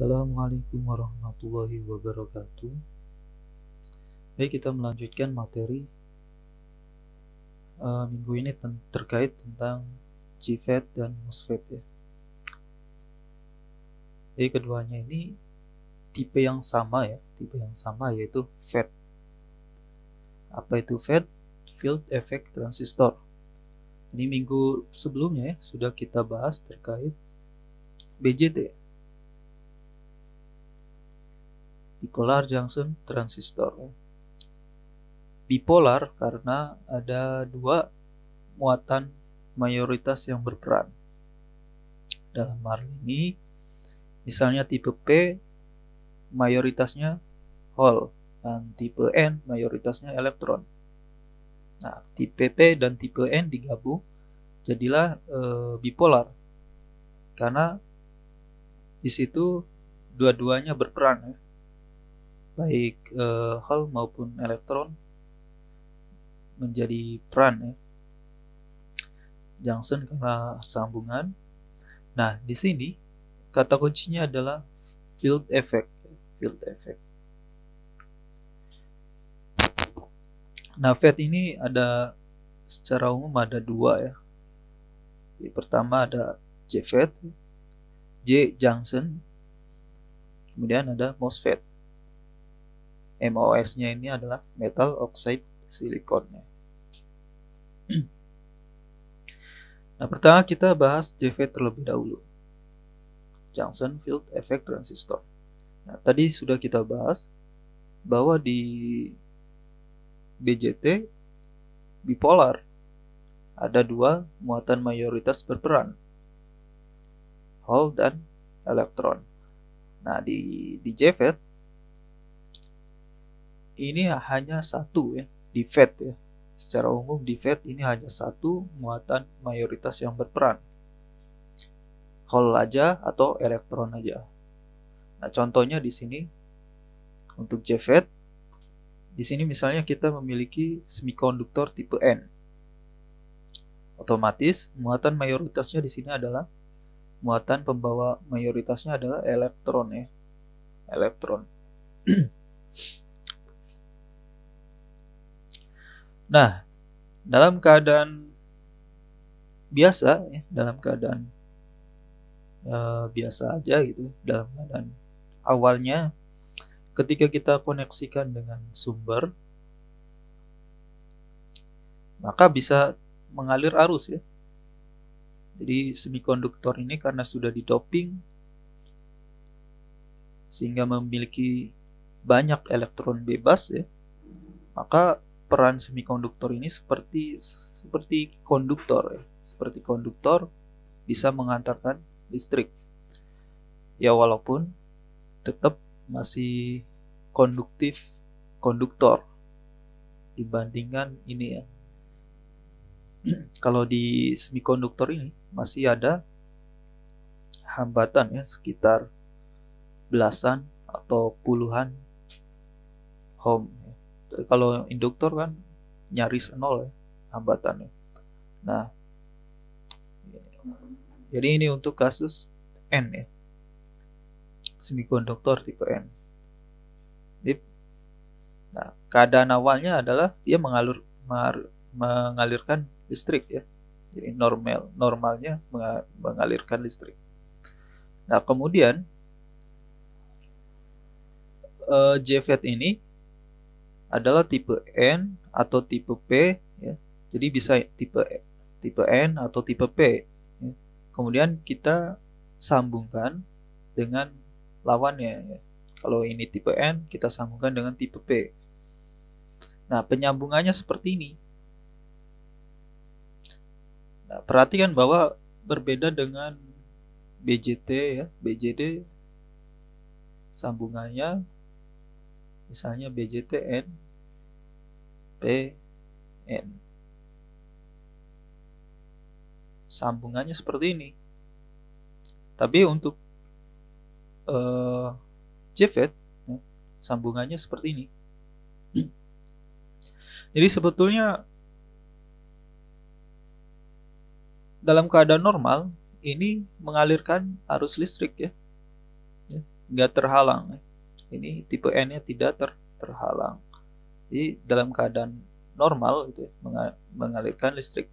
Assalamualaikum warahmatullahi wabarakatuh. Baik, kita melanjutkan materi minggu ini terkait tentang JFET dan MOSFET ya. Jadi keduanya ini tipe yang sama yaitu FET. Apa itu FET? Field Effect Transistor. Ini minggu sebelumnya ya, sudah kita bahas terkait BJT, Bipolar Junction Transistor. Bipolar karena ada dua muatan mayoritas yang berperan. Dalam hal ini, misalnya tipe P mayoritasnya hole dan tipe N mayoritasnya elektron. Nah, tipe P dan tipe N digabung jadilah bipolar karena di situ dua-duanya berperan ya. Baik hole maupun elektron menjadi peran ya. Junction karena sambungan. Nah, di sini kata kuncinya adalah field effect. Nah, FET ini ada secara umum ada dua ya. Yang pertama ada JFET, J junction, kemudian ada MOSFET. MOS-nya ini adalah metal oxide silicon. Nah, pertama kita bahas JFET terlebih dahulu. Junction Field Effect Transistor. Nah, tadi sudah kita bahas bahwa di BJT bipolar ada dua muatan mayoritas berperan, hole dan elektron. Nah, di JFET ini hanya satu ya, di FET ya. Secara umum di FET ini hanya satu muatan mayoritas yang berperan, hole aja atau elektron aja. Nah, contohnya di sini untuk JFET, di sini misalnya kita memiliki semikonduktor tipe N. Otomatis muatan mayoritasnya di sini adalah muatan pembawa mayoritasnya adalah elektron ya. Elektron. Nah, dalam keadaan biasa ya, dalam keadaan biasa aja gitu, dalam keadaan awalnya ketika kita koneksikan dengan sumber, maka bisa mengalir arus ya. Jadi semikonduktor ini karena sudah didoping sehingga memiliki banyak elektron bebas ya, maka peran semikonduktor ini seperti konduktor ya. Seperti konduktor bisa mengantarkan listrik. Ya, walaupun tetap masih konduktor dibandingkan ini ya. Kalau di semikonduktor ini masih ada hambatan ya, sekitar belasan atau puluhan ohm. Kalau induktor kan nyaris nol ya hambatannya. Nah, jadi ini untuk kasus N ya, semikonduktor tipe N. Nah, keadaan awalnya adalah dia mengalirkan listrik ya. Jadi normalnya mengalirkan listrik. Nah, kemudian JFET ini adalah tipe N atau tipe P ya. Jadi bisa tipe N atau tipe P ya. Kemudian kita sambungkan dengan lawannya ya. Kalau ini tipe N, kita sambungkan dengan tipe P. Nah, penyambungannya seperti ini. Nah, perhatikan bahwa berbeda dengan BJT ya. BJT sambungannya misalnya BJT N P N. Sambungannya seperti ini. Tapi untuk JFET ya, sambungannya seperti ini. Jadi sebetulnya dalam keadaan normal ini mengalirkan arus listrik ya. nggak terhalang. Ini tipe N-nya tidak terhalang. Jadi dalam keadaan normal gitu ya, mengalirkan listrik,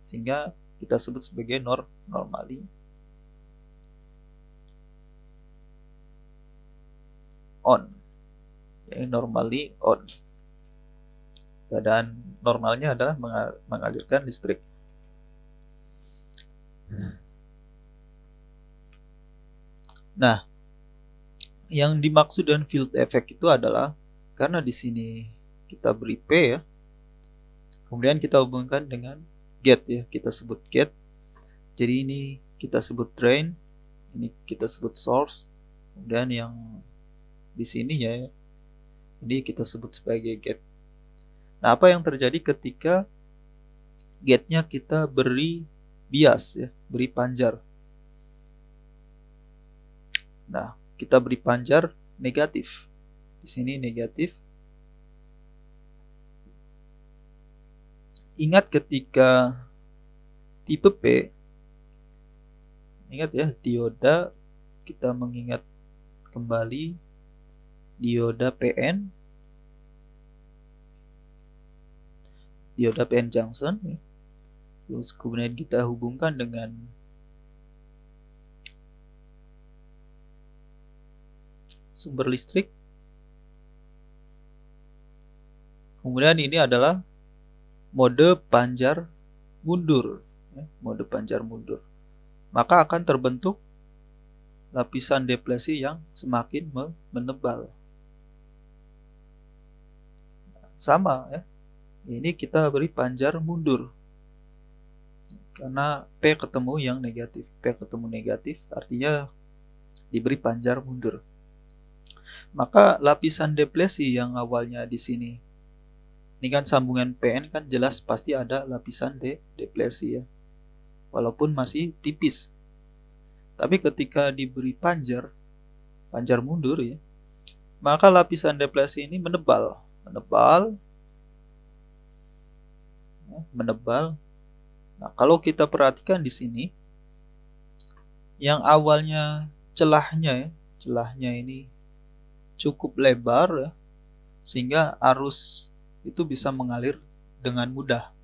sehingga kita sebut sebagai normally on. Jadi normally on. Keadaan normalnya adalah mengalirkan listrik. Nah, yang dimaksud dengan field effect itu adalah karena di sini kita beri P ya, kemudian kita hubungkan dengan gate ya, kita sebut gate. Jadi ini kita sebut drain, ini kita sebut source, kemudian yang di sini ya, ini kita sebut sebagai gate. Nah, apa yang terjadi ketika gate-nya kita beri bias ya, beri panjar. Nah, kita beri panjar negatif. Di sini negatif. Ingat ketika tipe P, ingat ya, dioda, kita mengingat kembali dioda PN, dioda PN junction ya. Terus kemudian kita hubungkan dengan sumber listrik. Kemudian ini adalah mode panjar mundur ya, mode panjar mundur. Maka akan terbentuk lapisan deplesi yang semakin menebal. Sama ya. Ini kita beri panjar mundur. Karena P ketemu yang negatif. P ketemu negatif artinya diberi panjar mundur. Maka lapisan deplesi yang awalnya di sini, ini kan sambungan PN kan jelas pasti ada lapisan deplesi ya, walaupun masih tipis. Tapi ketika diberi panjar mundur ya, maka lapisan deplesi ini menebal. Nah, kalau kita perhatikan di sini, yang awalnya celahnya ini cukup lebar ya, sehingga arus itu bisa mengalir dengan mudah.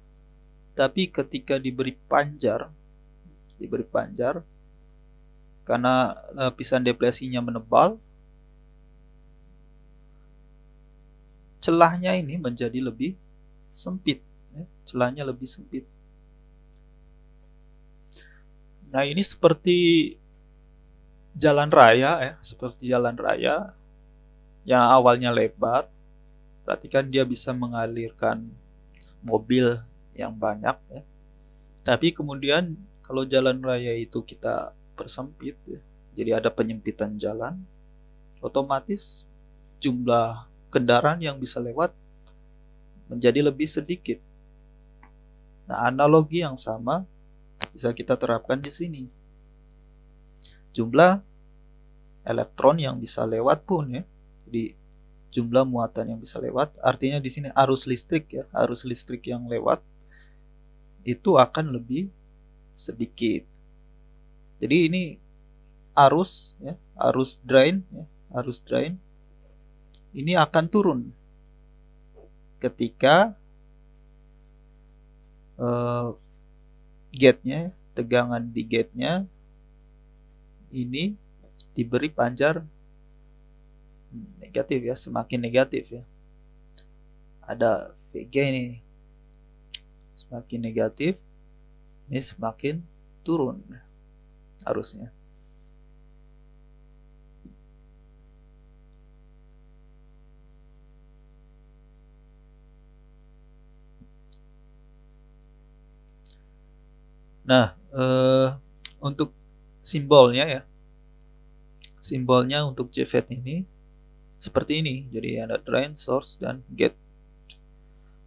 Tapi ketika diberi panjar, karena lapisan deplesinya menebal, celahnya ini menjadi lebih sempit ya, celahnya lebih sempit. Nah, ini seperti jalan raya ya, yang awalnya lebar, perhatikan dia bisa mengalirkan mobil yang banyak ya. Tapi kemudian kalau jalan raya itu kita persempit ya, jadi ada penyempitan jalan, otomatis jumlah kendaraan yang bisa lewat menjadi lebih sedikit. Nah, analogi yang sama bisa kita terapkan di sini. Jumlah elektron yang bisa lewat pun ya, jadi jumlah muatan yang bisa lewat, artinya di sini arus listrik ya, arus listrik yang lewat itu akan lebih sedikit. Jadi ini arus ya, arus drain ini akan turun ketika gate-nya, tegangan di gate-nya ini diberi panjar negatif ya, semakin negatif ya. Ada VG ini, semakin negatif, ini semakin turun arusnya. Nah, untuk simbolnya ya, simbolnya untuk JFET ini seperti ini. Jadi ada drain, source, dan gate.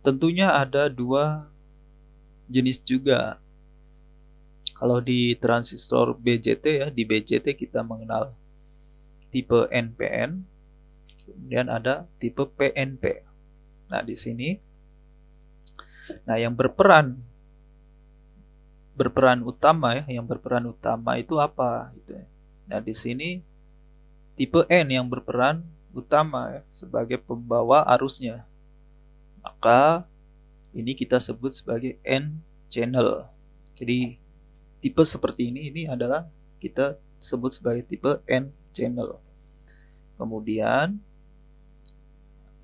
Tentunya ada dua jenis juga. Kalau di transistor BJT ya, di BJT kita mengenal tipe NPN, kemudian ada tipe PNP. Nah, di sini, nah yang berperan utama ya, yang berperan utama itu apa gitu ya. Nah, di sini tipe N yang berperan utama ya, sebagai pembawa arusnya. Maka ini kita sebut sebagai N channel. Jadi tipe seperti ini adalah kita sebut sebagai tipe N channel. Kemudian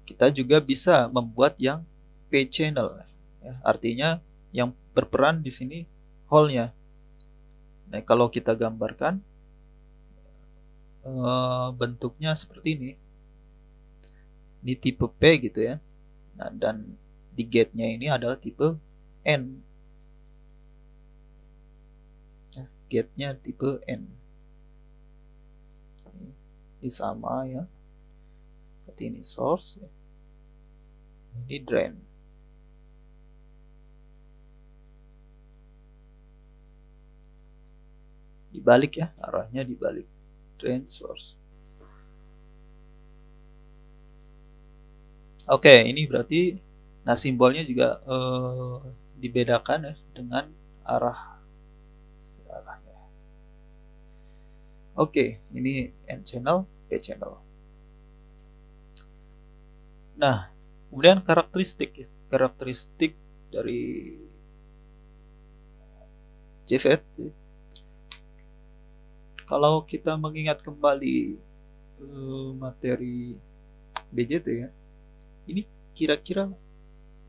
kita juga bisa membuat yang P channel. Ya, artinya yang berperan di sini hole-nya. Nah, kalau kita gambarkan bentuknya seperti ini. Ini tipe P gitu ya. Nah, dan di gate-nya ini adalah tipe N. Nah, gate-nya tipe N. Ini sama ya. Seperti ini source. Ini drain. Dibalik ya, arahnya dibalik. Drain source. Oke, ini berarti nah simbolnya juga dibedakan ya dengan arahnya. Oke, ini N channel, P channel. Nah, kemudian karakteristik ya. Karakteristik dari JFET. Kalau kita mengingat kembali materi BJT ya, ini kira-kira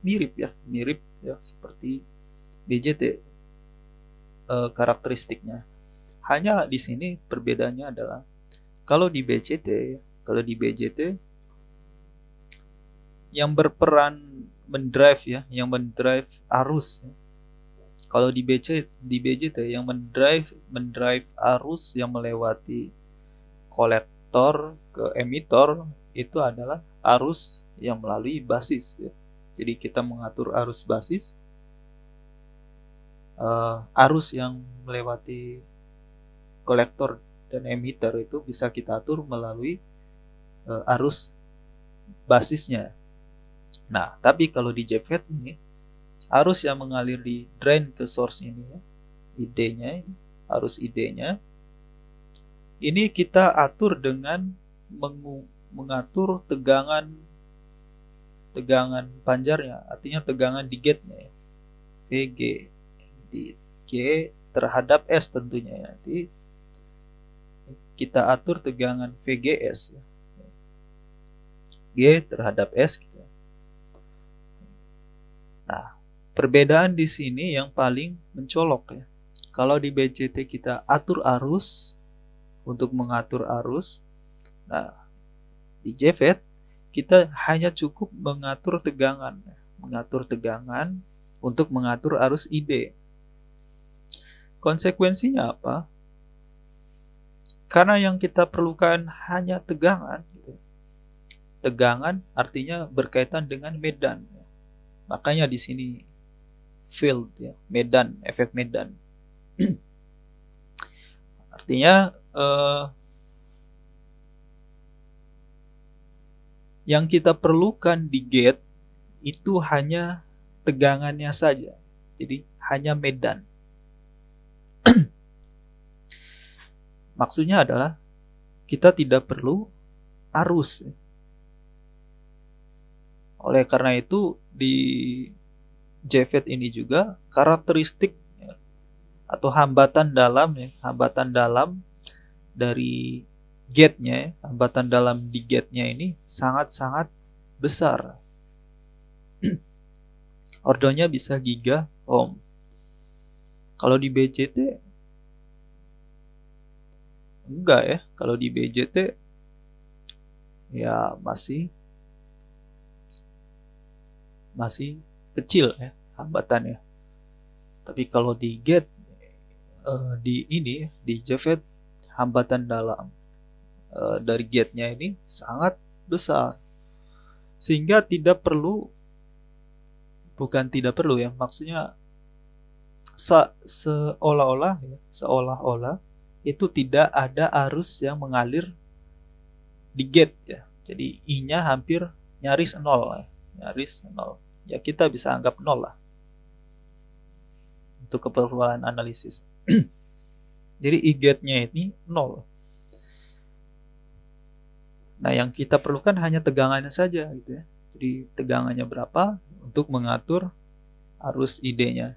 mirip ya seperti BJT karakteristiknya. Hanya di sini perbedaannya adalah kalau di BJT yang berperan mendrive arus ya. Kalau di BJT yang mendrive arus yang melewati kolektor ke emitor itu adalah arus yang melalui basis ya. Jadi kita mengatur arus basis, arus yang melewati kolektor dan emitter itu bisa kita atur melalui arus basisnya. Nah, tapi kalau di JFET ini arus yang mengalir di drain ke source ini ya, ID-nya ini, arus ID-nya ini kita atur dengan mengatur tegangan panjarnya, artinya tegangan di gate-nya ya. VG di G terhadap S tentunya ya. Nanti kita atur tegangan VGS ya. G terhadap S gitu. Nah, perbedaan di sini yang paling mencolok ya. Kalau di BJT kita atur arus untuk mengatur arus. Nah, di JFET kita hanya cukup mengatur tegangan untuk mengatur arus ID. Konsekuensinya apa? Karena yang kita perlukan hanya tegangan. Tegangan artinya berkaitan dengan medan. Makanya di sini field ya, medan, efek medan. Artinya yang kita perlukan di gate itu hanya tegangannya saja. Jadi hanya medan. Maksudnya adalah kita tidak perlu arus. Oleh karena itu di JFET ini juga karakteristik ya, atau hambatan dalam dari gate-nya, hambatan dalam di gate-nya ini sangat-sangat besar. Ordonya bisa giga ohm. Kalau di BJT enggak ya. Kalau di BJT ya masih kecil ya hambatannya. Tapi kalau di gate di JFET hambatan dalam dari gate-nya ini sangat besar, sehingga bukan tidak perlu ya, maksudnya seolah-olah itu tidak ada arus yang mengalir di gate ya. Jadi I-nya hampir nyaris nol ya, kita bisa anggap nol lah untuk keperluan analisis. Jadi I gate-nya ini nol. Nah, yang kita perlukan hanya tegangannya saja gitu ya. Jadi tegangannya berapa untuk mengatur arus ID-nya.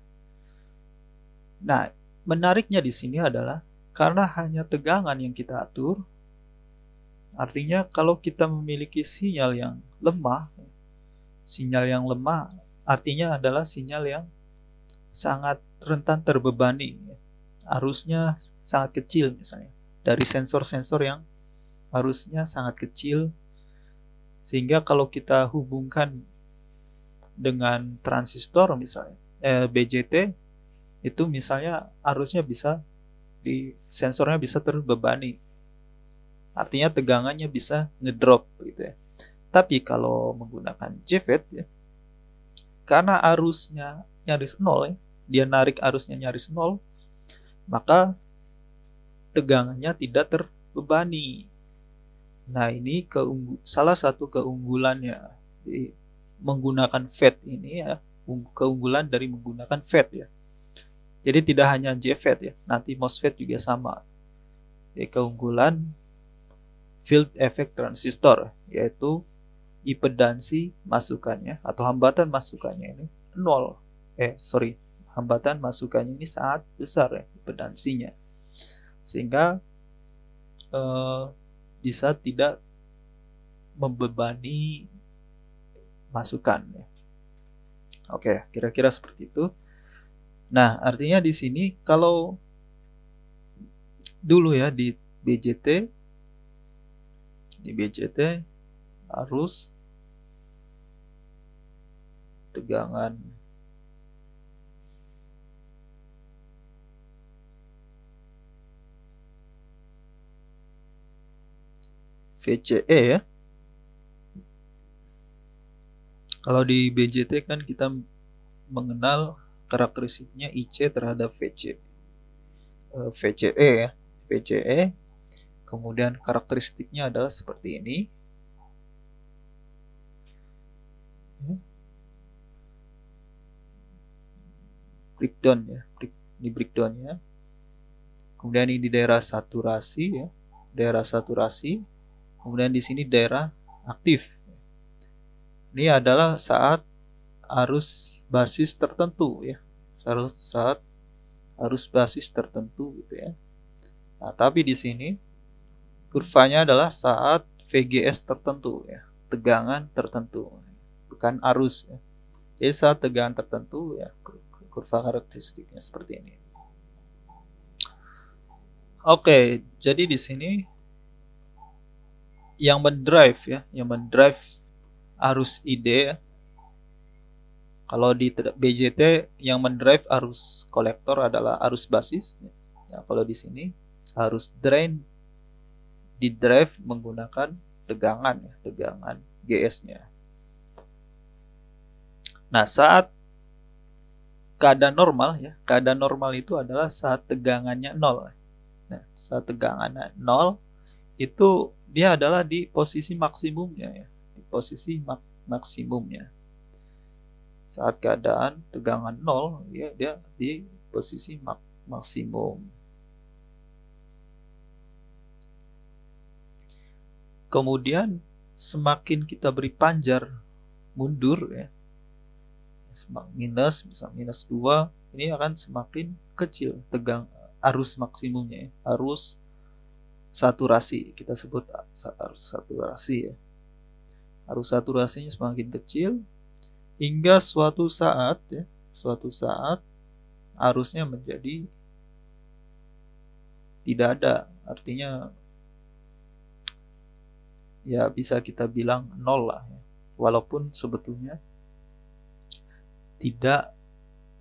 Nah, menariknya di sini adalah karena hanya tegangan yang kita atur, artinya kalau kita memiliki sinyal yang lemah artinya adalah sinyal yang sangat rentan terbebani. Arusnya sangat kecil misalnya. Dari sensor-sensor yang arusnya sangat kecil, sehingga kalau kita hubungkan dengan transistor misalnya BJT, itu misalnya arusnya bisa sensornya bisa terbebani, artinya tegangannya bisa ngedrop gitu ya. Tapi kalau menggunakan JFET ya, karena arusnya nyaris nol ya, dia narik arusnya nyaris nol, maka tegangannya tidak terbebani. Nah, ini salah satu keunggulannya menggunakan FET ini ya, keunggulan dari menggunakan FET ya. Jadi tidak hanya JFET ya, nanti MOSFET juga sama. Jadi keunggulan field effect transistor, yaitu impedansi masukannya atau hambatan masukannya ini nol. Hambatan masukannya ini sangat besar ya, impedansinya. Sehingga bisa tidak membebani masukan ya. Oke, kira-kira seperti itu. Nah, artinya di sini kalau dulu ya di BJT arus tegangan VCE ya. Kalau di BJT kan kita mengenal karakteristiknya IC terhadap VCE ya. VCE kemudian karakteristiknya adalah seperti ini. Breakdown ya. Ini breakdownnya. Kemudian ini di daerah saturasi ya. Daerah saturasi. Kemudian di sini daerah aktif. Ini adalah saat arus basis tertentu ya. Saat arus basis tertentu gitu ya. Nah, tapi di sini kurvanya adalah saat VGS tertentu ya, tegangan tertentu, bukan arus ya. Jadi saat tegangan tertentu ya, kurva karakteristiknya seperti ini. Oke, jadi di sini yang mendrive arus ID ya. Kalau di BJT yang mendrive arus kolektor adalah arus basis. Ya, kalau di sini arus drain didrive menggunakan tegangan ya, tegangan GS-nya. Nah, saat keadaan normal ya, keadaan normal itu adalah saat tegangannya nol. Nah, saat tegangannya nol itu dia adalah di posisi maksimumnya ya, di posisi maksimumnya. Saat keadaan tegangan nol ya, dia di posisi maksimum. Kemudian semakin kita beri panjar mundur ya, minus 2, ini akan semakin kecil arus maksimumnya ya, arus saturasi, kita sebut arus saturasi ya. Arus saturasinya semakin kecil hingga suatu saat arusnya menjadi tidak ada, artinya ya bisa kita bilang nol lah ya. Walaupun sebetulnya tidak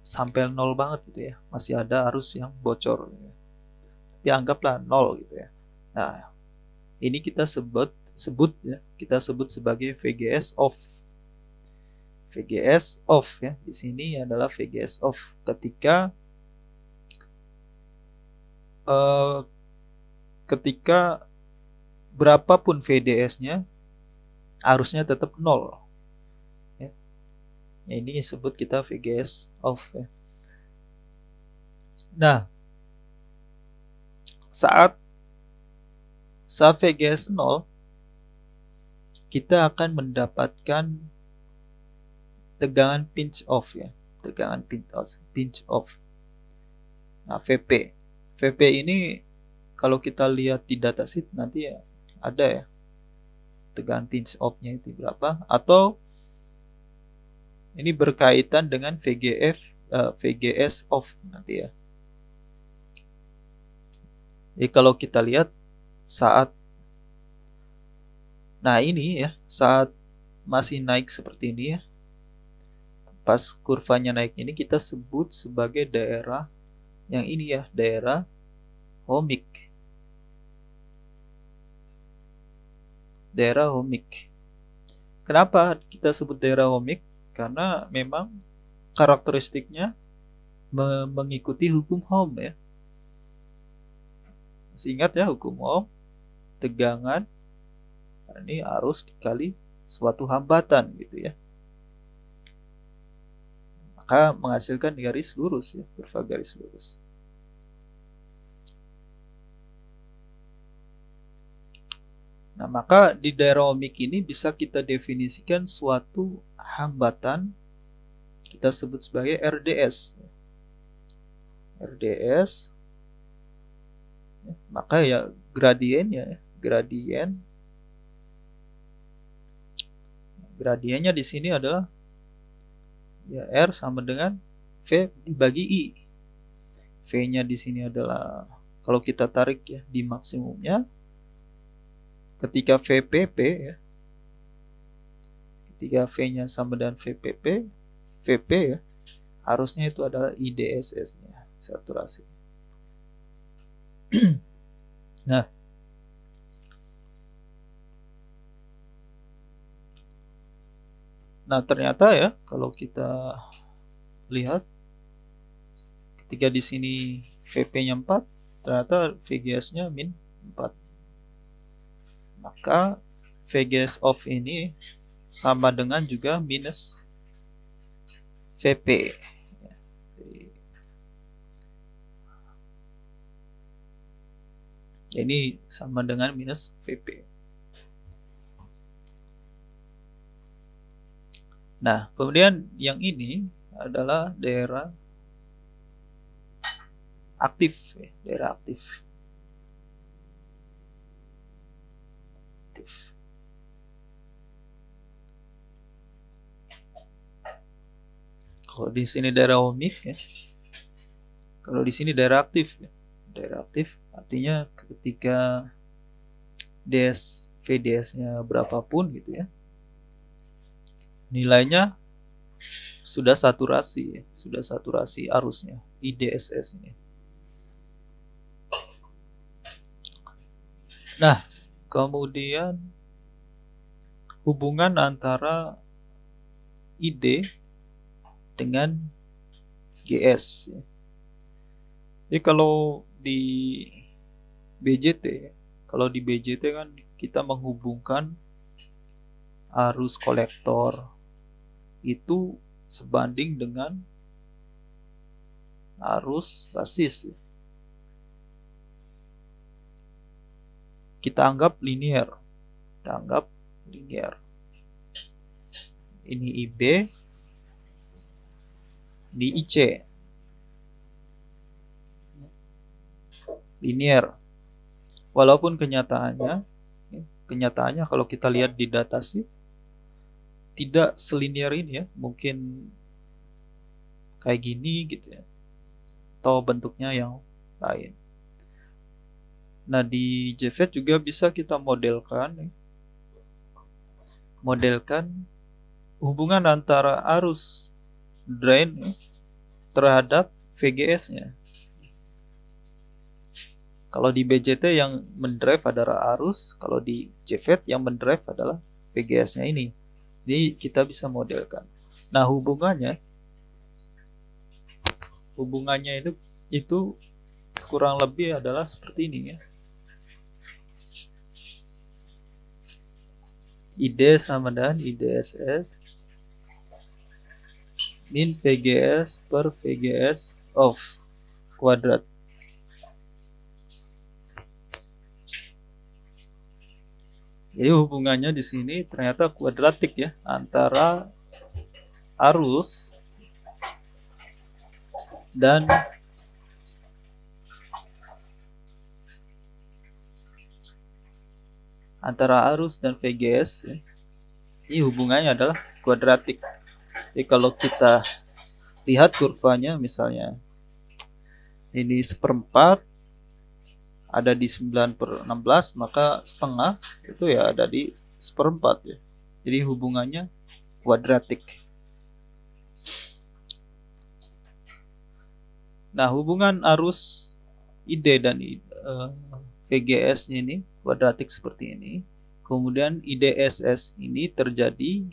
sampai nol banget gitu ya, masih ada arus yang bocor ya. Tapi anggaplah nol gitu ya. Nah, ini kita sebut ya, kita sebut sebagai VGS off. VGS off ya. Di sini adalah VGS off ketika berapapun VDS-nya arusnya tetap nol. Ya. Ini disebut kita VGS off ya. Nah, saat VGS 0 kita akan mendapatkan tegangan pinch off ya, tegangan pinch off. Nah, VP ini kalau kita lihat di datasheet nanti ya ada ya tegangan pinch off-nya itu berapa, atau ini berkaitan dengan VGS off nanti ya. Jadi kalau kita lihat saat ini ya, saat masih naik seperti ini ya, pas kurvanya naik ini kita sebut sebagai daerah yang ini ya, daerah ohmic. Daerah ohmic. Kenapa kita sebut daerah ohmic? Karena memang karakteristiknya mengikuti hukum Ohm ya. Masih ingat ya hukum Ohm? Tegangan ini arus dikali suatu hambatan gitu ya. Maka menghasilkan garis lurus ya, kurva garis lurus. Nah, maka di daerah ohmic ini bisa kita definisikan suatu hambatan, kita sebut sebagai RDS. RDS, maka ya gradiennya, gradiennya di sini adalah ya R sama dengan V dibagi I. V-nya di sini adalah kalau kita tarik ya di maksimumnya. Ketika VPP ya, ketika V-nya sama dengan VP ya, harusnya itu adalah IDSS-nya, saturasi. Nah, ternyata ya kalau kita lihat ketika di sini VP-nya 4, ternyata VGS-nya min 4. Maka VGS off ini sama dengan juga minus VP. Ini sama dengan minus VP. Nah, kemudian yang ini adalah daerah aktif, daerah aktif. Kalau di sini daerah ohmic ya, kalau di sini daerah aktif ya. Daerah aktif artinya ketika VDS-nya berapapun gitu ya, nilainya sudah saturasi ya, sudah saturasi arusnya, IDSS ini. Nah, kemudian hubungan antara ID dengan GS ya. Jadi kalau di BJT, kan kita menghubungkan arus kolektor itu sebanding dengan arus basis. Kita anggap linear. Ini IB, ini IC. Linear. Walaupun kenyataannya kalau kita lihat di datasheet tidak selinier ini ya, mungkin kayak gini gitu ya, atau bentuknya yang lain. Nah, di JFET juga bisa kita modelkan hubungan antara arus drain terhadap VGS-nya. Kalau di BJT yang mendrive adalah arus, kalau di JFET yang mendrive adalah VGS-nya ini. Jadi kita bisa modelkan. Nah, hubungannya itu kurang lebih adalah seperti ini ya. ID sama dengan IDSS min VGS per VGS off kuadrat. Jadi hubungannya di sini ternyata kuadratik ya, antara arus dan VGS ya. Ini hubungannya adalah kuadratik. Jadi kalau kita lihat kurvanya, misalnya ini 1/4 ada di 9/16, maka setengah itu ya ada di 1/4 ya. Jadi hubungannya kuadratik. Nah, hubungan arus ID dan VGS ini kuadratik seperti ini. Kemudian IDSS ini terjadi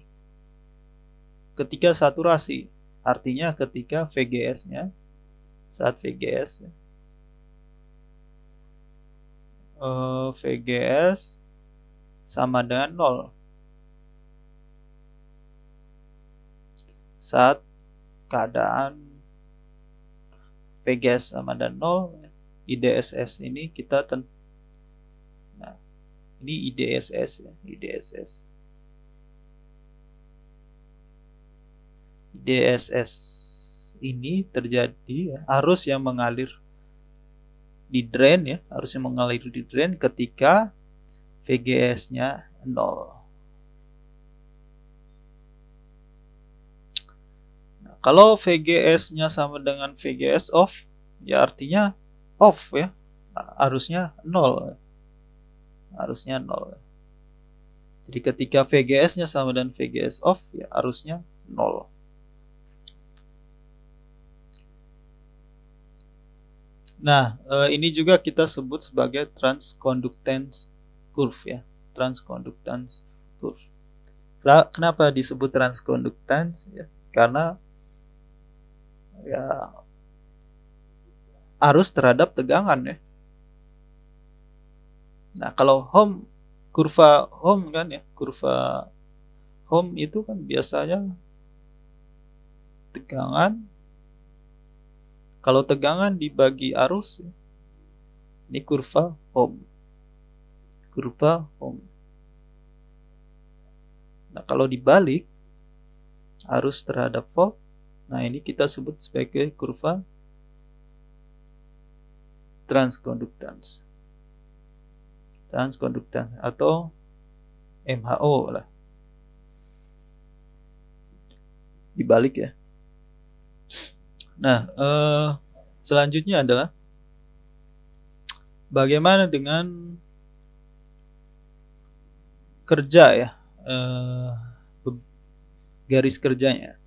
ketika saturasi. Artinya ketika VGS-nya, saat VGS sama dengan 0. Saat keadaan VGS sama dengan 0, IDSS ini kita nah, ini IDSS ya, IDSS ini terjadi ya, arus yang mengalir di drain ya, arus yang mengalir di drain ketika VGS-nya 0. Nah, kalau VGS-nya sama dengan VGS off, ya artinya off ya, arusnya 0. Arusnya 0. Jadi ketika VGS-nya sama dengan VGS off, ya arusnya 0. Nah, ini juga kita sebut sebagai transconductance curve ya, transconductance curve. Kenapa disebut transconductance ya? Karena ya arus terhadap tegangan ya. Nah, kalau kurva Ohm kan ya, kurva Ohm itu kan biasanya tegangan. Kalau tegangan dibagi arus, ini kurva Ohm. Kurva Ohm. Nah, kalau dibalik arus terhadap volt, nah ini kita sebut sebagai kurva transconductance. Transconductance atau MHO lah. Dibalik ya. Nah, selanjutnya adalah bagaimana dengan kerja ya, garis kerjanya.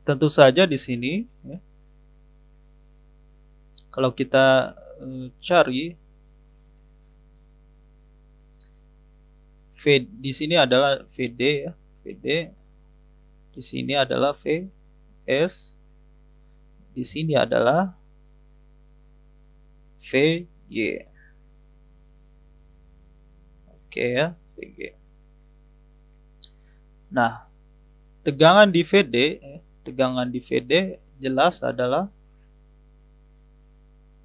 Tentu saja di sini ya, kalau kita cari di sini adalah VD ya, VD. Di sini adalah VS. Di sini adalah VY. Oke ya, VG. Nah, tegangan di VD jelas adalah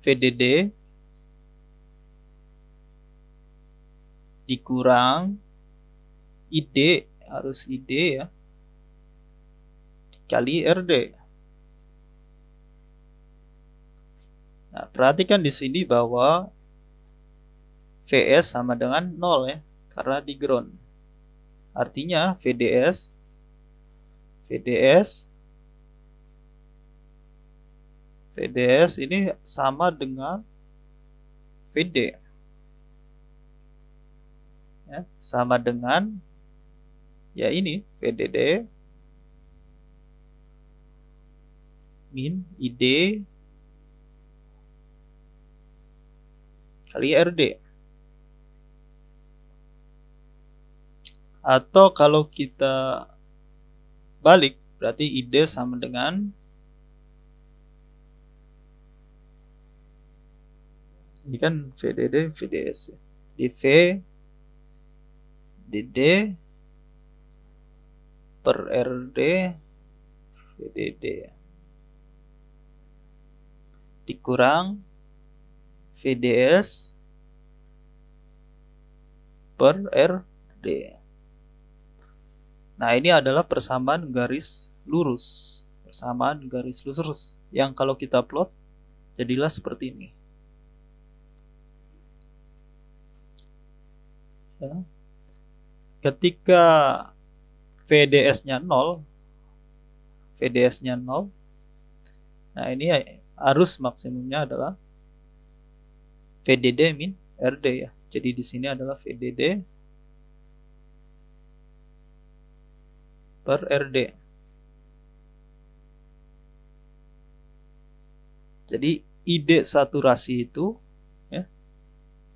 VDD dikurang ID, arus ID ya, kali RD. Nah, perhatikan di sini bahwa VS sama dengan 0 ya, karena di ground. Artinya VDS ini sama dengan VD. Ya, sama dengan ya ini VDD min ID kali RD. Atau kalau kita balik, berarti ID sama dengan ini kan VDD VDS ya. Di VDD per RD VDD dikurang VDS per RD. Nah, ini adalah persamaan garis lurus. Persamaan garis lurus yang kalau kita plot jadilah seperti ini. Ya. Ketika VDS-nya 0, nah ini arus maksimumnya adalah VDD min RD ya. Jadi di sini adalah VDD per RD. Jadi ide saturasi itu ya,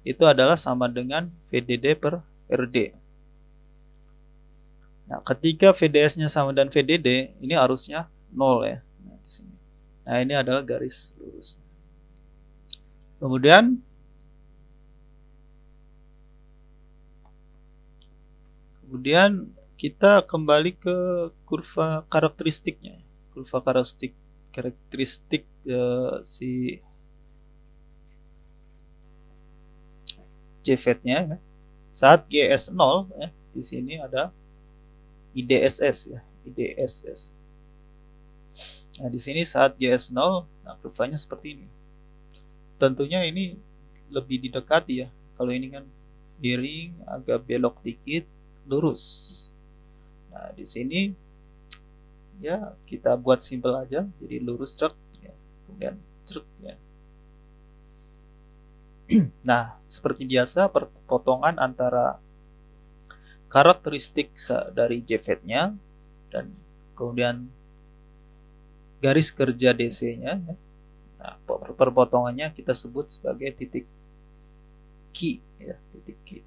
itu adalah sama dengan VDD per RD. Nah, ketika VDS-nya sama dengan VDD, ini arusnya 0 ya. Nah, di sini. Nah, ini adalah garis lurus. Kemudian kita kembali ke kurva karakteristiknya. Kurva karakteristik si JFET-nya ya. Saat GS 0 ya, di sini ada IDSS ya, IDSS. Nah, di sini saat GS 0, nah kurvanya seperti ini. Tentunya ini lebih didekati ya. Kalau ini kan miring, agak belok dikit, lurus. Nah, di sini ya kita buat simpel aja, jadi lurus truk ya, kemudian truk ya. Nah, seperti biasa perpotongan antara karakteristik dari JFET-nya dan kemudian garis kerja DC-nya ya. Nah, perpotongannya kita sebut sebagai titik key ya, titik key.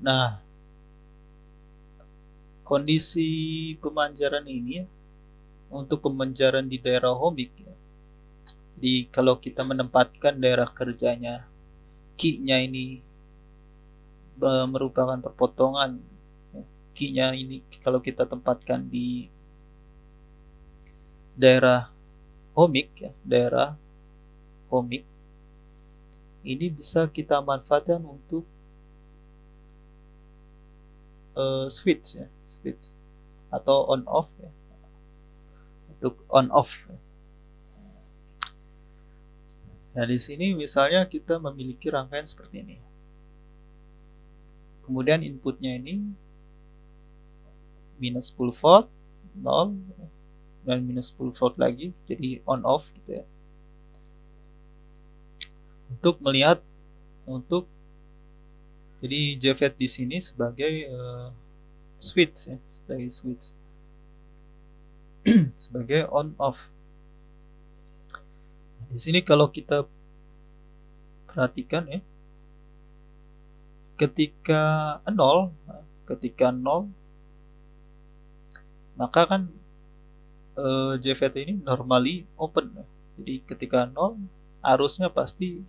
Nah, kondisi pemanjaran ini ya, untuk pemanjaran di daerah ohmik ya. Jadi kalau kita menempatkan daerah kerjanya key-nya ini merupakan perpotongan ya, key-nya ini kalau kita tempatkan di daerah ohmik ya, daerah ohmik ini bisa kita manfaatkan untuk switch ya, switch atau on off ya, untuk on off ya. Nah, di sini misalnya kita memiliki rangkaian seperti ini, kemudian inputnya ini minus 10 volt 0 dan minus 10 volt lagi, jadi on off gitu ya, untuk melihat jadi JFET di sini sebagai switch ya, sebagai switch sebagai on off. Di sini kalau kita perhatikan ya, ketika 0 maka kan JFET ini normally open ya. Jadi ketika 0 arusnya pasti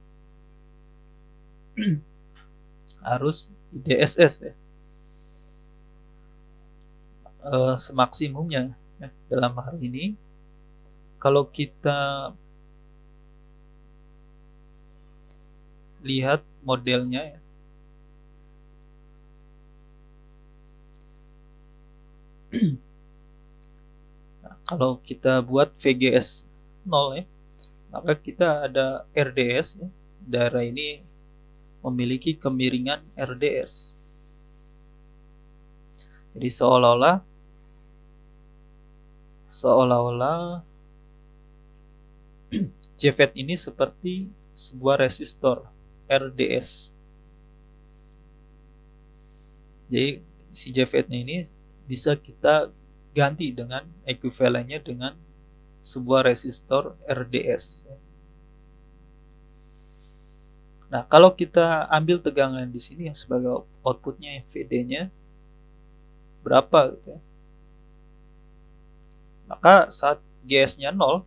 arus IDSS ya, semaksimumnya ya. Dalam hal ini kalau kita lihat modelnya ya, nah, kalau kita buat VGS 0 ya, maka kita ada RDS ya. Daerah ini memiliki kemiringan RDS. Jadi seolah-olah JFET ini seperti sebuah resistor RDS. Jadi si JFET-nya ini bisa kita ganti dengan ekuivalennya dengan sebuah resistor RDS. Nah, kalau kita ambil tegangan di sini yang sebagai outputnya ya, VD-nya berapa gitu ya. Maka saat GS-nya 0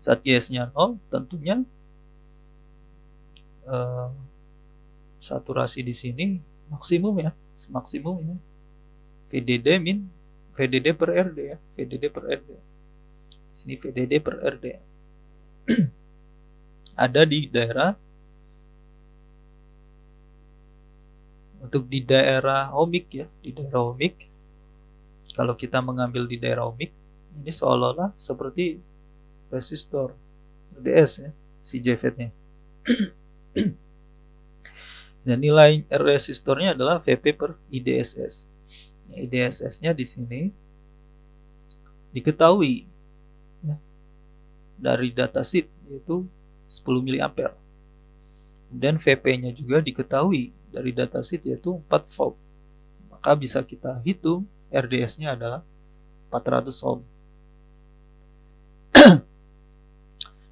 saat GS-nya 0 tentunya eh, saturasi di sini maksimum ya, maksimum ini VDD per RD ya, VDD per RD. Di sini VDD per RD. Ada di daerah, untuk di daerah ohmic ya, di daerah ohmic. Kalau kita mengambil di daerah ohmic, ini seolah-olah seperti resistor RDS ya, si JFET-nya. Dan nilai resistornya adalah VP per IDSS. IDSS-nya di sini diketahui ya, dari datasheet yaitu 10 mA. Dan VP-nya juga diketahui dari datasheet yaitu 4 volt. Maka bisa kita hitung RDS-nya adalah 400 ohm.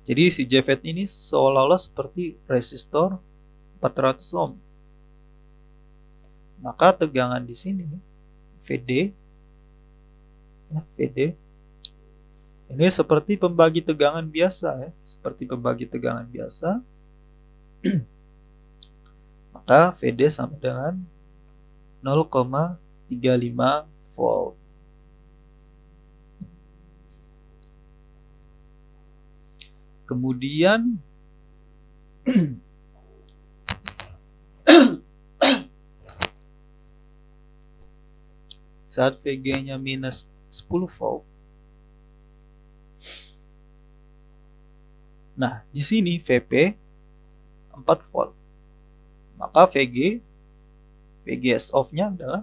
Jadi si JFET ini seolah-olah seperti resistor 400 ohm. Maka tegangan di sini VD ya, VD ini seperti pembagi tegangan biasa ya, seperti pembagi tegangan biasa. Maka VD sama dengan 0,35 volt. Kemudian saat VG-nya minus 10 volt. Nah, di sini VP 4 volt. Maka VGS off-nya adalah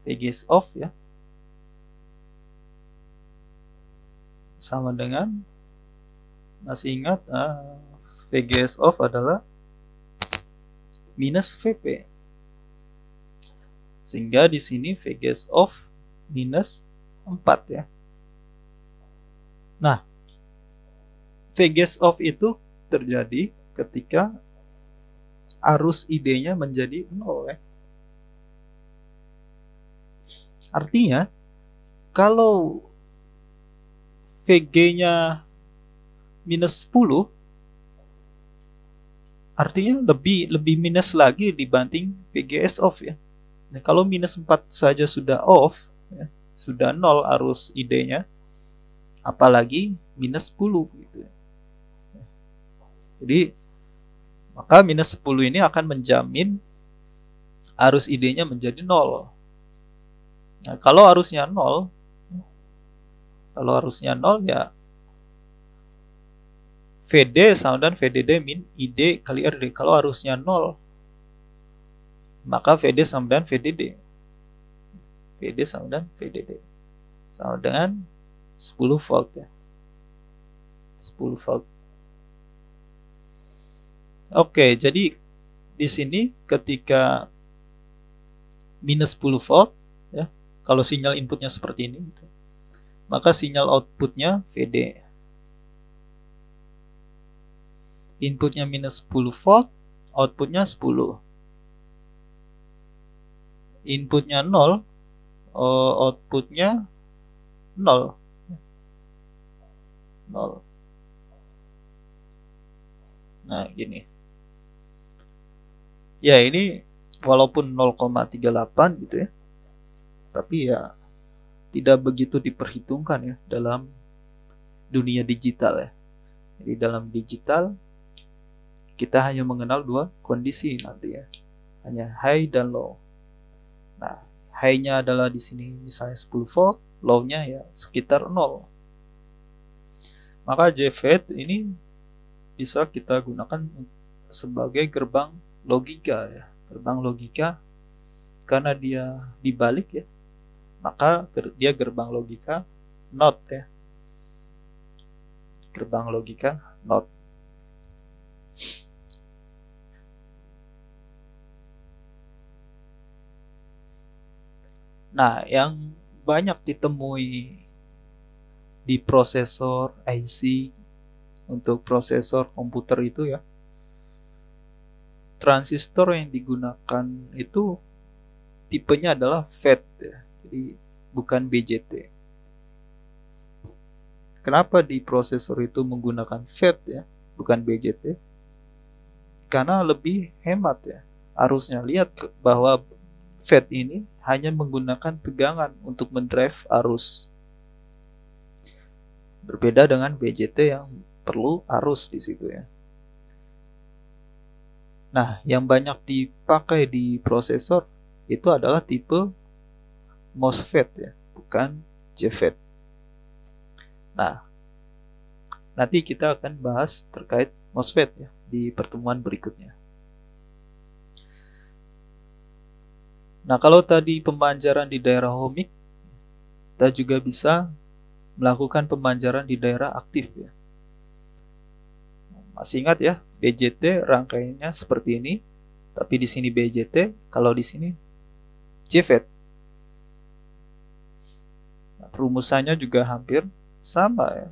VGS off ya, sama dengan, masih ingat, VGS off adalah minus VP. Sehingga di sini VGS off minus 4 ya. Nah, VGS off itu terjadi ketika arus ID-nya menjadi 0 ya. Artinya kalau VG-nya minus 10, artinya lebih minus lagi dibanding VGS off ya. Nah, kalau minus 4 saja sudah off ya, sudah 0 arus ID-nya, apalagi minus 10 gitu ya. Jadi maka minus 10 ini akan menjamin arus ID-nya menjadi 0. Nah, kalau arusnya 0 ya VD sama dengan VDD min ID kali RD. Kalau arusnya 0, maka VD sama dengan VDD. VD sama dengan VDD. Sama dengan 10 volt ya. 10 volt. Oke, jadi di sini ketika minus 10 volt ya, kalau sinyal inputnya seperti ini gitu, maka sinyal outputnya VD. Inputnya minus 10 volt, outputnya 10. Inputnya 0, outputnya 0. 0. Nah, gini. Ya, ini walaupun 0,38 gitu ya, tapi ya tidak begitu diperhitungkan ya dalam dunia digital ya. Jadi dalam digital kita hanya mengenal dua kondisi nanti ya, hanya high dan low. Nah, high-nya adalah di sini misalnya 10 volt, low-nya ya sekitar 0. Maka JFET ini bisa kita gunakan sebagai gerbang logika ya, gerbang logika karena dia dibalik ya, maka dia gerbang logika NOT ya, gerbang logika NOT. Nah, yang banyak ditemui di prosesor IC untuk prosesor komputer itu ya, transistor yang digunakan itu tipenya adalah FET ya, jadi bukan BJT. Kenapa di prosesor itu menggunakan FET ya, bukan BJT? Karena lebih hemat ya arusnya. Lihat bahwa FET ini hanya menggunakan tegangan untuk mendrive arus. Berbeda dengan BJT yang perlu arus di situ ya. Nah, yang banyak dipakai di prosesor itu adalah tipe MOSFET ya, bukan JFET. Nah, nanti kita akan bahas terkait MOSFET ya di pertemuan berikutnya. Nah, kalau tadi pemanjaran di daerah ohmik, kita juga bisa melakukan pemanjaran di daerah aktif ya. Masih ingat ya, BJT rangkaiannya seperti ini, tapi di sini BJT, kalau di sini JFET. Nah, rumusannya juga hampir sama ya.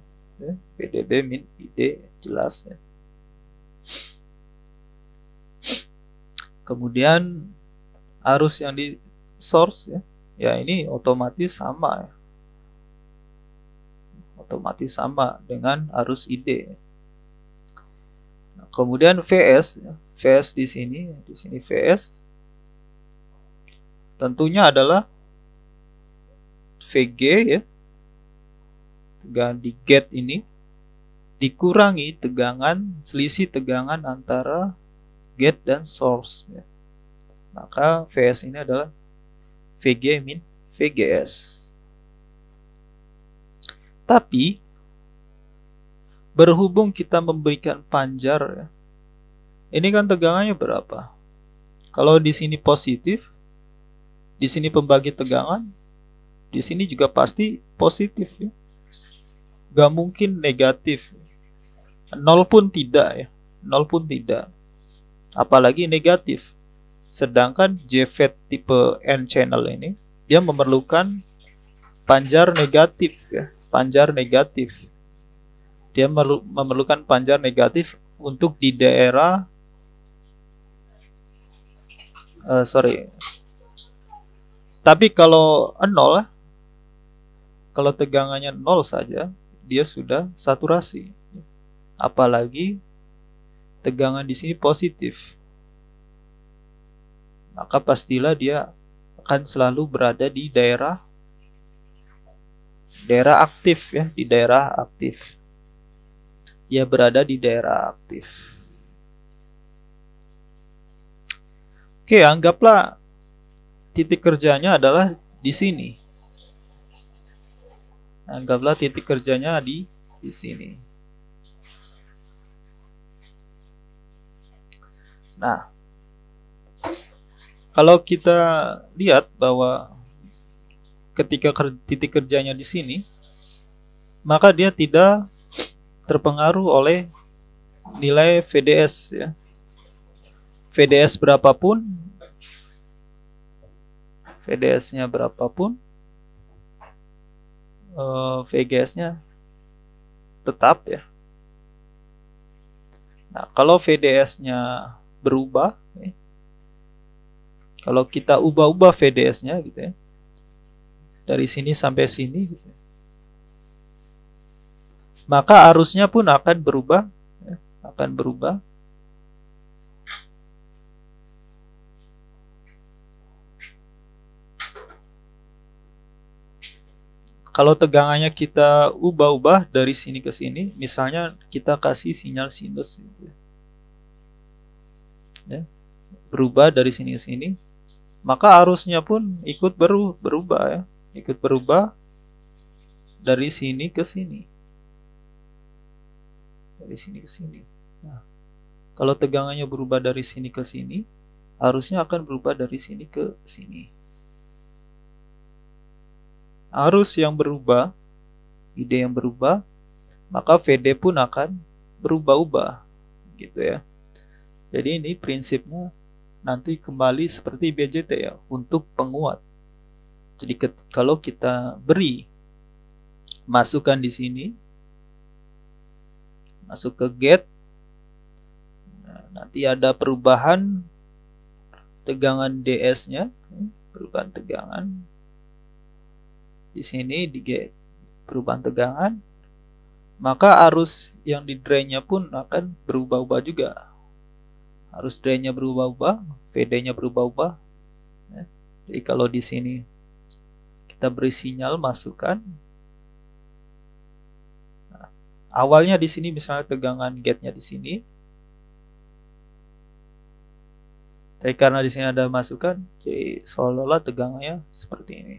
PdB min ID jelas ya. Kemudian arus yang di source ya, ya ini otomatis sama ya. Otomatis sama dengan arus ID. Nah, kemudian VS ya. VS di sini VS tentunya adalah VG ya. Tegangan di gate ini dikurangi selisih tegangan antara gate dan source ya. Maka VS ini adalah VG min VGS. Tapi berhubung kita memberikan panjar ya, ini kan tegangannya berapa? Kalau di sini positif, di sini pembagi tegangan, di sini juga pasti positif ya. Gak mungkin negatif. Nol pun tidak ya. Nol pun tidak. Apalagi negatif. Sedangkan JFET tipe N channel ini, dia memerlukan panjar negatif ya. Panjar negatif. Dia memerlukan panjar negatif untuk di daerah Tapi kalau nol, kalau tegangannya nol saja, dia sudah saturasi. Apalagi tegangan di sini positif. Maka pastilah dia akan selalu berada di daerah aktif ya, di daerah aktif. Dia berada di daerah aktif. Oke, anggaplah titik kerjanya adalah di sini. Anggaplah titik kerjanya di sini. Nah, kalau kita lihat bahwa ketika titik kerjanya di sini, maka dia tidak terpengaruh oleh nilai VDS ya. VDS berapapun, VDS-nya berapapun, VGS-nya tetap ya. Nah, kalau VDS-nya berubah ya, kalau kita ubah-ubah VDS-nya gitu ya, dari sini sampai sini gitu ya, maka arusnya pun akan berubah ya, akan berubah. Kalau tegangannya kita ubah-ubah dari sini ke sini, misalnya kita kasih sinyal sinus gitu ya, berubah dari sini ke sini, maka arusnya pun ikut berubah ya, ikut berubah dari sini ke sini, dari sini ke sini. Nah, kalau tegangannya berubah dari sini ke sini, arusnya akan berubah dari sini ke sini. Arus yang berubah, ide yang berubah, maka VD pun akan berubah-ubah gitu ya. Jadi ini prinsipnya nanti kembali seperti BJT ya, untuk penguat. Jadi kalau kita beri masukan di sini, masuk ke gate, nah, nanti ada perubahan tegangan DS-nya, perubahan tegangan. Di sini di gate perubahan tegangan, maka arus yang di drainnya pun akan berubah-ubah juga. Arus drainnya berubah-ubah, VD-nya berubah-ubah. Ya. Jadi kalau di sini kita beri sinyal masukan, nah, awalnya di sini misalnya tegangan gate-nya di sini, tapi karena di sini ada masukan, jadi seolah-olah tegangannya seperti ini.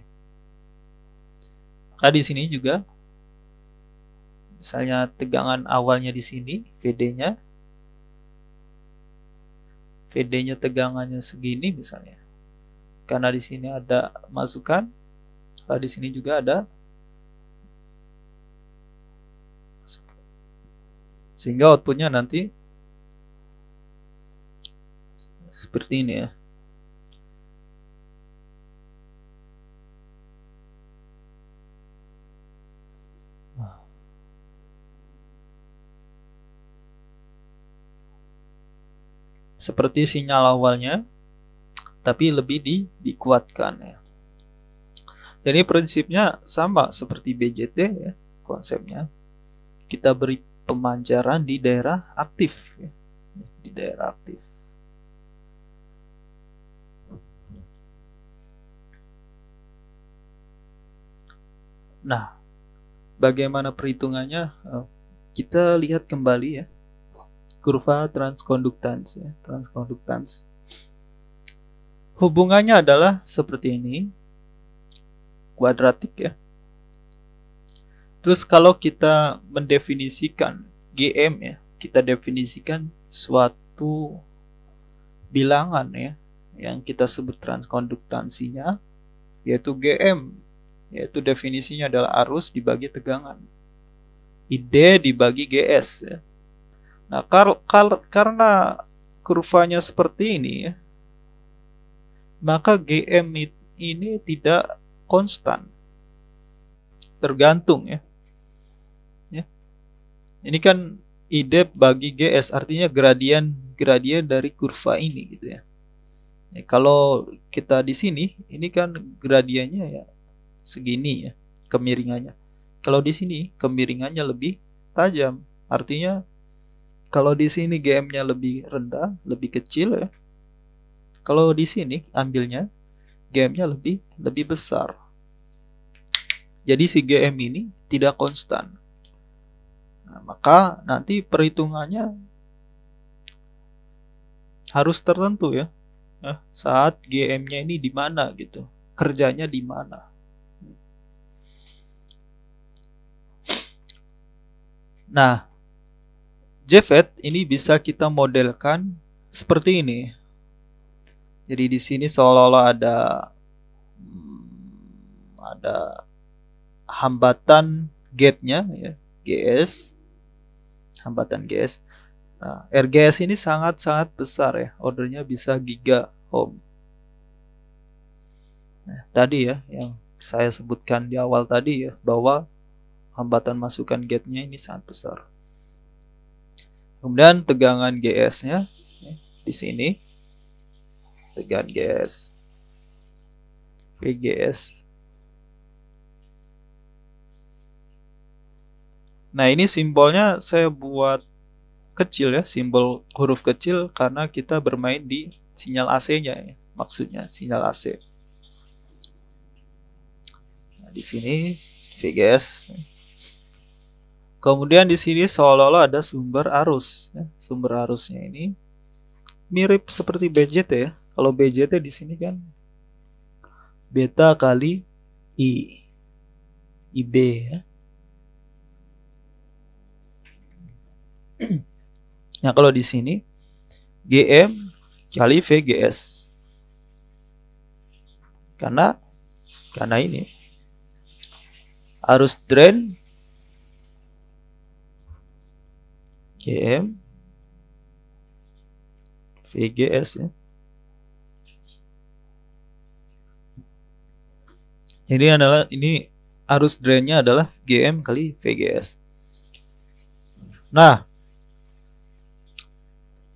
Maka di sini juga, misalnya tegangan awalnya di sini, VD-nya tegangannya segini misalnya. Karena di sini ada masukan, di sini juga ada, sehingga outputnya nanti seperti ini ya. Seperti sinyal awalnya, tapi lebih dikuatkan ya. Jadi prinsipnya sama seperti BJT ya, konsepnya. Kita beri pemancaran di daerah aktif ya, di daerah aktif. Nah, bagaimana perhitungannya? Kita lihat kembali ya, kurva transkonduktans ya, transkonduktans. Hubungannya adalah seperti ini, kuadratik ya. Terus kalau kita mendefinisikan GM ya, kita definisikan suatu bilangan ya, yang kita sebut transkonduktansinya, yaitu GM, yaitu definisinya adalah arus dibagi tegangan, ID dibagi GS ya. Nah, karena kurvanya seperti ini ya, maka GM ini tidak konstan, tergantung ya. Ini kan ID bagi GS, artinya gradien dari kurva ini gitu ya. Kalau kita di sini, ini kan gradiennya ya segini ya, kemiringannya. Kalau di sini kemiringannya lebih tajam, artinya kalau di sini GM-nya lebih rendah, lebih kecil ya. Kalau di sini ambilnya GM-nya lebih besar. Jadi si GM ini tidak konstan. Nah, maka nanti perhitungannya harus tertentu ya. Saat GM-nya ini di mana gitu, kerjanya di mana. Nah, JFET ini bisa kita modelkan seperti ini. Jadi di sini seolah-olah ada hambatan gate-nya ya, GS, hambatan GS. Nah, RGS ini sangat-sangat besar ya, ordernya bisa giga ohm. Nah, tadi ya yang saya sebutkan di awal tadi ya, bahwa hambatan masukan gate-nya ini sangat besar. Kemudian tegangan GS-nya ya, di sini, tegangan GS, VGS. Nah, ini simbolnya saya buat kecil ya, simbol huruf kecil karena kita bermain di sinyal AC-nya ya, maksudnya sinyal AC. Nah, di sini VGS. Kemudian di sini seolah-olah ada sumber arus ya. Sumber arusnya ini mirip seperti BJT ya. Kalau BJT di sini kan beta kali IB ya. Nah, kalau di sini GM kali VGS. Karena ini arus drain GM VGS ya. Ini arus drainnya adalah GM kali VGS. Nah,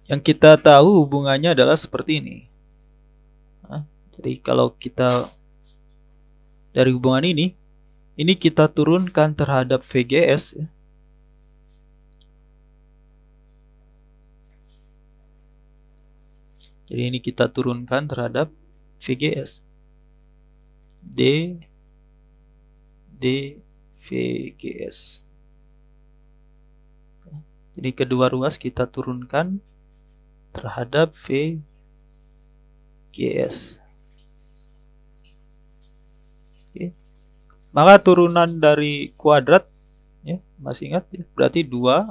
yang kita tahu hubungannya adalah seperti ini. Nah, jadi kalau kita dari hubungan ini kita turunkan terhadap VGS ya. Jadi ini kita turunkan terhadap VGS. VGS. Jadi kedua ruas kita turunkan terhadap VGS. Oke. Maka turunan dari kuadrat, ya, masih ingat ya, berarti 2,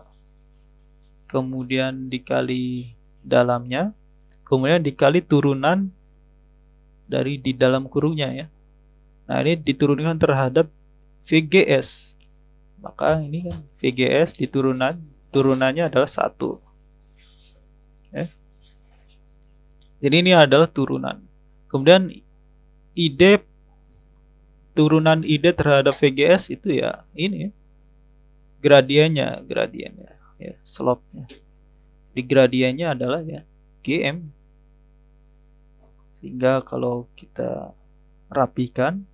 kemudian dikali dalamnya, kemudian dikali turunan dari di dalam kurungnya ya. Nah, ini diturunkan terhadap VGS. Maka ini kan VGS turunannya adalah 1. Ya. Jadi ini adalah turunan. Kemudian turunan ID terhadap VGS itu ya ini gradiennya ya, slope-nya. Di gradiennya adalah ya GM. Sehingga kalau kita rapikan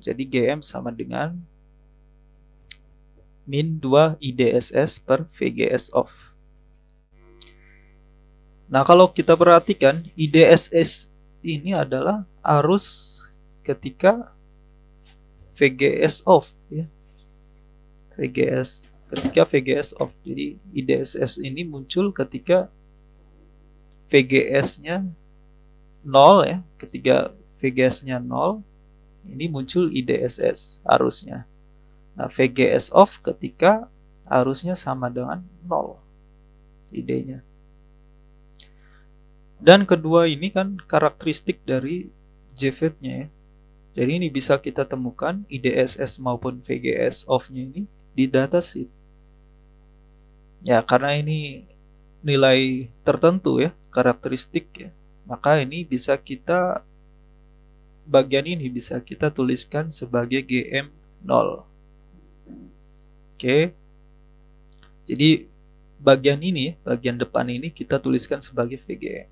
jadi GM sama dengan min 2 IDSS per VGS off. Nah, kalau kita perhatikan IDSS ini adalah arus ketika VGS off ya. Ketika VGS off. Jadi IDSS ini muncul ketika VGS-nya 0 ya. Ketika VGS-nya 0, ini muncul IDSS arusnya. Nah, VGS off ketika arusnya sama dengan 0 ID-nya. Dan kedua ini kan karakteristik dari JFET-nya ya. Jadi ini bisa kita temukan IDSS maupun VGS off-nya ini di datasheet. Ya, karena ini nilai tertentu ya, karakteristik ya. Maka ini bisa kita bagian ini bisa kita tuliskan sebagai GM0. Oke. Jadi bagian ini, bagian depan ini kita tuliskan sebagai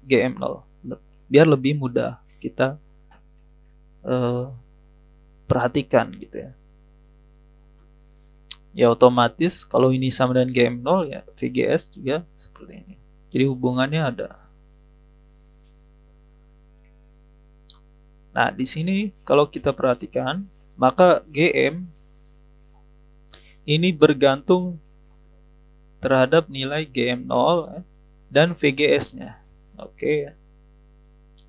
GM0 biar lebih mudah kita perhatikan gitu ya. Ya otomatis kalau ini sama dengan GM0 ya VGS juga seperti ini. Jadi hubungannya ada. Nah, di sini kalau kita perhatikan, maka GM ini bergantung terhadap nilai GM0 ya, dan VGS-nya. Oke.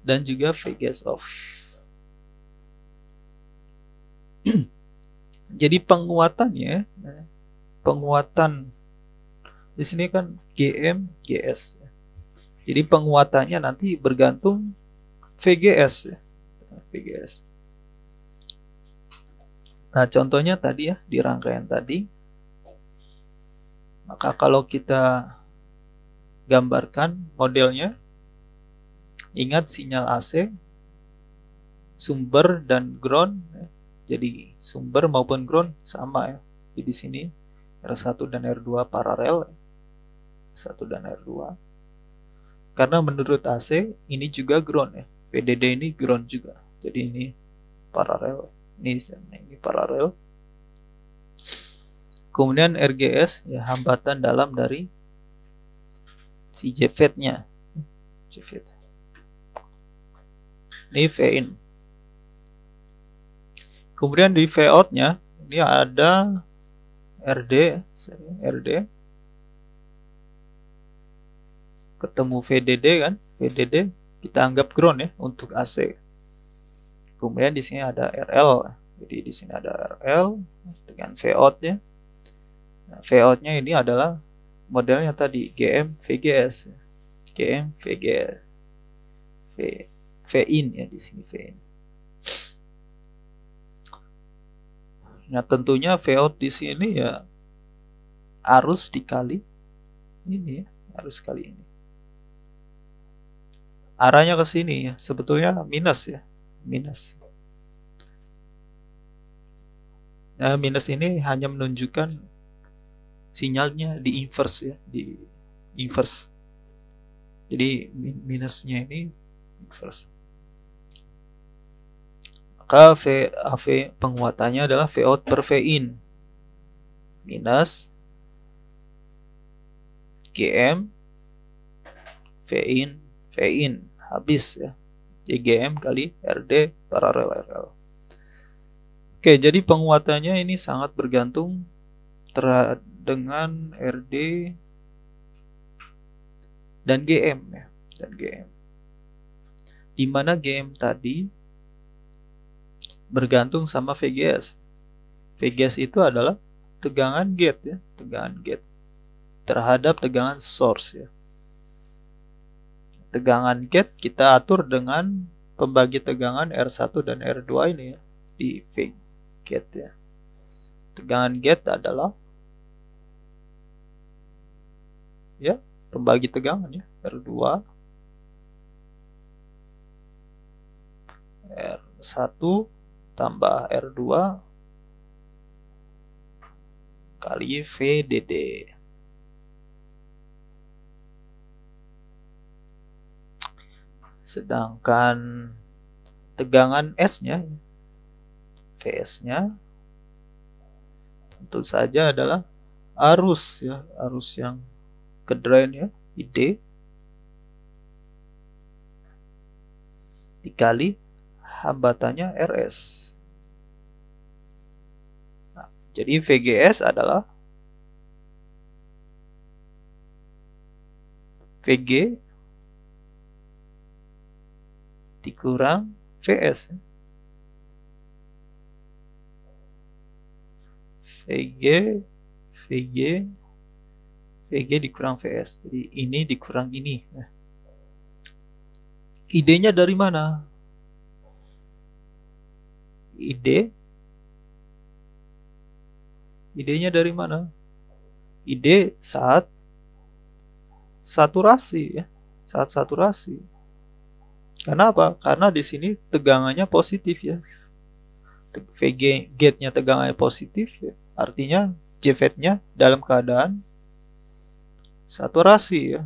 Dan juga VGS off. Jadi penguatannya, penguatan di sini kan GM, GS. Jadi penguatannya nanti bergantung VGS ya. VGS. Nah, contohnya tadi ya, di rangkaian tadi. Maka kalau kita gambarkan modelnya, ingat sinyal AC, sumber dan ground. Jadi sumber maupun ground sama ya. Jadi di sini R1 dan R2 paralel. R1 dan R2. Karena menurut AC ini juga ground ya. VDD ini ground juga. Jadi ini paralel. Ini paralel. Kemudian RGS ya hambatan dalam dari si JFET-nya. JFET. Ini V-in. Kemudian di V-out-nya ini ada RD ketemu VDD kan. VDD kita anggap ground ya untuk AC. Kemudian di sini ada RL. Jadi di sini ada RL dengan V-out-nya. Nah, V-out-nya ini adalah modelnya tadi GM VGS. GM VGS. V-in ya di sini V-in. Nah, tentunya V-out di sini ya arus dikali ini ya, arus kali ini. Arahnya ke sini ya, sebetulnya minus ya, minus. Nah, minus ini hanya menunjukkan sinyalnya di inverse ya, di inverse. Jadi minusnya ini inverse. Maka VAV penguatannya adalah V-out per V-in minus GM V-in V-in, habis ya. JGM kali RD paralel RL. Oke, jadi penguatannya ini sangat bergantung dengan RD dan GM ya, dan GM. Di mana GM tadi bergantung sama VGS. VGS itu adalah tegangan gate ya, tegangan gate terhadap tegangan source ya. Tegangan gate kita atur dengan pembagi tegangan R1 dan R2 ini ya, di V gate ya. Tegangan gate adalah ya pembagi tegangan ya, R2 R1 tambah R2 kali VDD. Sedangkan tegangan S-nya, VS-nya tentu saja adalah arus ya, arus yang ke drain ya, ID dikali hambatannya RS. Nah, jadi VGS adalah VG dikurang VS. VG dikurang VS. Jadi ini dikurang ini. Nah, ID-nya dari mana? ID-nya dari mana? ID saat saturasi ya, saat saturasi. Karena apa? Karena di sini tegangannya positif ya. VG gate-nya tegangannya positif ya. Artinya JFET-nya dalam keadaan saturasi ya.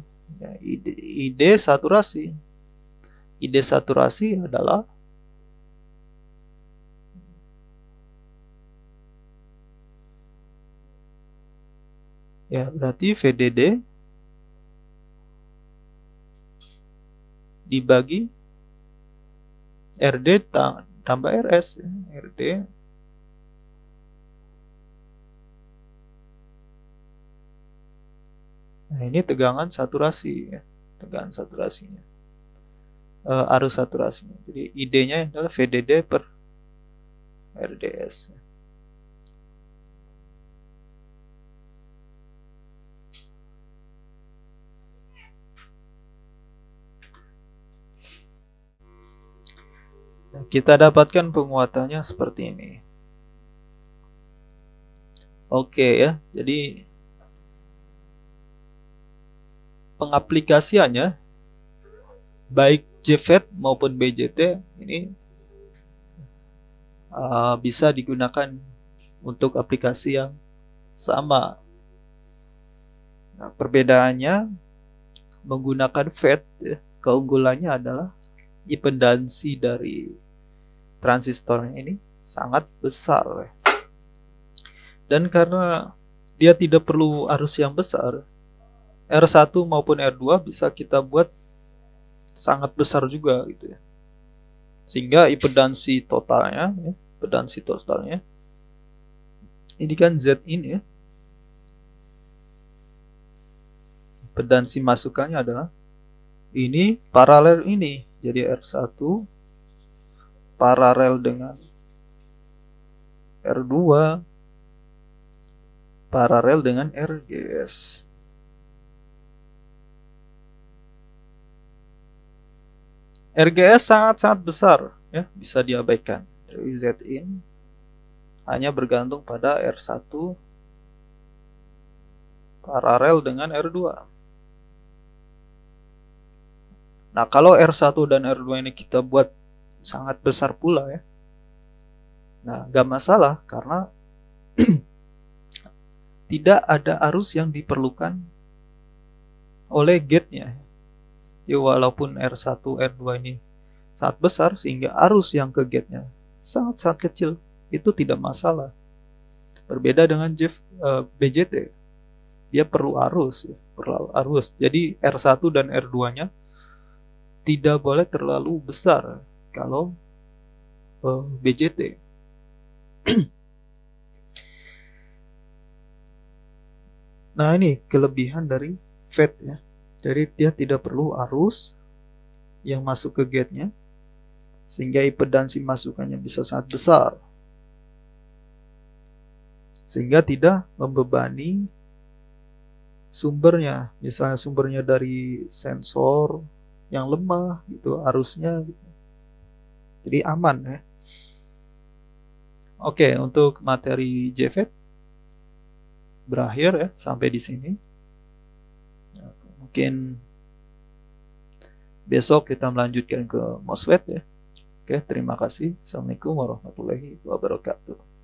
ID saturasi. ID saturasi adalah ya berarti VDD dibagi RD tambah RS ya. RD nah ini tegangan saturasi ya. Tegangan saturasinya, arus saturasinya. Jadi ID-nya adalah VDD per RDS. Kita dapatkan penguatannya seperti ini. Oke ya, jadi pengaplikasiannya baik JFET maupun BJT ini bisa digunakan untuk aplikasi yang sama. Nah, perbedaannya menggunakan FET ya, keunggulannya adalah impedansi dari transistornya ini sangat besar. Dan karena dia tidak perlu arus yang besar, R1 maupun R2 bisa kita buat sangat besar juga gitu ya. Sehingga impedansi totalnya ini kan Z-in ya. Impedansi masukannya adalah ini paralel ini. Jadi R1 paralel dengan R2 paralel dengan RGS. RGS sangat-sangat besar ya, bisa diabaikan. Dari Z-in hanya bergantung pada R1 paralel dengan R2. Nah, kalau R1 dan R2 ini kita buat sangat besar pula ya. Nah, gak masalah karena tidak ada arus yang diperlukan oleh gate-nya. Jadi walaupun R1, R2 ini sangat besar sehingga arus yang ke gate-nya sangat-sangat kecil, itu tidak masalah. Berbeda dengan BJT. Dia perlu arus, Jadi R1 dan R2-nya tidak boleh terlalu besar kalau BJT. Nah, ini kelebihan dari FET ya. Jadi dia tidak perlu arus yang masuk ke gate-nya, sehingga impedansi masukannya bisa sangat besar, sehingga tidak membebani sumbernya. Misalnya sumbernya dari sensor yang lemah gitu, arusnya gitu. Jadi aman ya. Oke, untuk materi JFET berakhir ya sampai di sini. Mungkin besok kita melanjutkan ke MOSFET ya. Oke, terima kasih. Assalamualaikum warahmatullahi wabarakatuh.